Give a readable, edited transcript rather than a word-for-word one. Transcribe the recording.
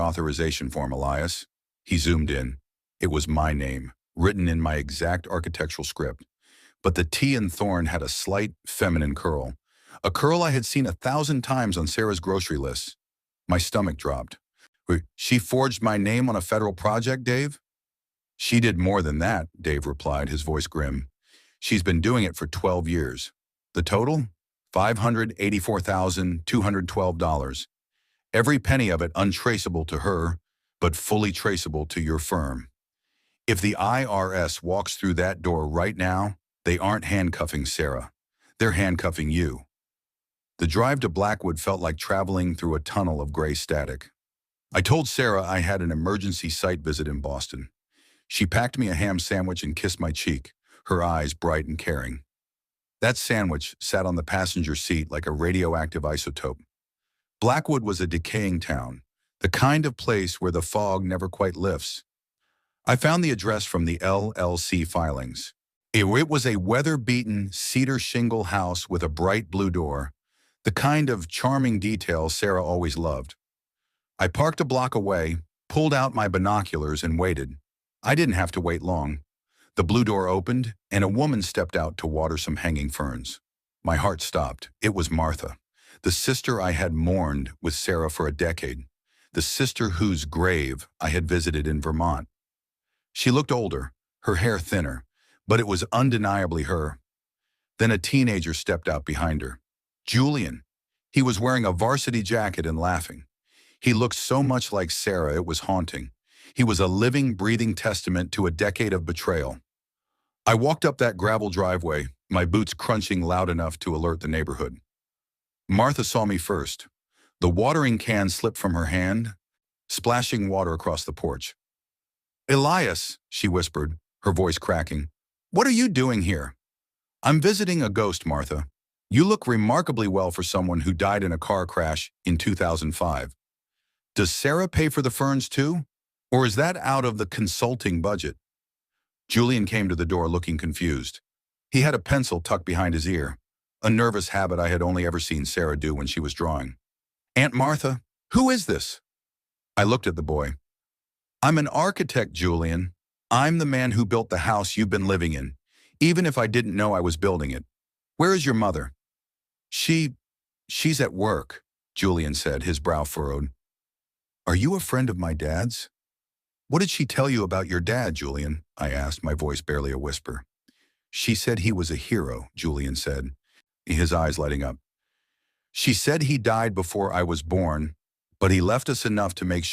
authorization form, Elias. He zoomed in. It was my name, written in my exact architectural script. But the T in Thorn had a slight, feminine curl. A curl I had seen 1,000 times on Sarah's grocery lists. My stomach dropped. She forged my name on a federal project, Dave? She did more than that, Dave replied, his voice grim. She's been doing it for 12 years. The total? $584,212. Every penny of it untraceable to her, but fully traceable to your firm. If the IRS walks through that door right now, they aren't handcuffing Sarah. They're handcuffing you. The drive to Blackwood felt like traveling through a tunnel of gray static. I told Sarah I had an emergency site visit in Boston. She packed me a ham sandwich and kissed my cheek, her eyes bright and caring. That sandwich sat on the passenger seat like a radioactive isotope. Blackwood was a decaying town, the kind of place where the fog never quite lifts. I found the address from the LLC filings. It was a weather-beaten cedar shingle house with a bright blue door, the kind of charming detail Sarah always loved. I parked a block away, pulled out my binoculars, and waited. I didn't have to wait long. The blue door opened, and a woman stepped out to water some hanging ferns. My heart stopped. It was Martha, the sister I had mourned with Sarah for a decade, the sister whose grave I had visited in Vermont. She looked older, her hair thinner, but it was undeniably her. Then a teenager stepped out behind her. Julian. He was wearing a varsity jacket and laughing. He looked so much like Sarah, it was haunting. He was a living, breathing testament to a decade of betrayal. I walked up that gravel driveway, my boots crunching loud enough to alert the neighborhood. Martha saw me first. The watering can slipped from her hand, splashing water across the porch. "Elias," she whispered, her voice cracking. "What are you doing here?" "I'm visiting a ghost, Martha. You look remarkably well for someone who died in a car crash in 2005. Does Sarah pay for the ferns too? Or is that out of the consulting budget?" Julian came to the door looking confused. He had a pencil tucked behind his ear, a nervous habit I had only ever seen Sarah do when she was drawing. "Aunt Martha, who is this?" I looked at the boy. "I'm an architect, Julian. I'm the man who built the house you've been living in, even if I didn't know I was building it. Where is your mother?" She's at work," Julian said, his brow furrowed. "Are you a friend of my dad's?" "What did she tell you about your dad, Julian?" I asked, my voice barely a whisper. "She said he was a hero," Julian said, his eyes lighting up. "She said he died before I was born, but he left us enough to make sure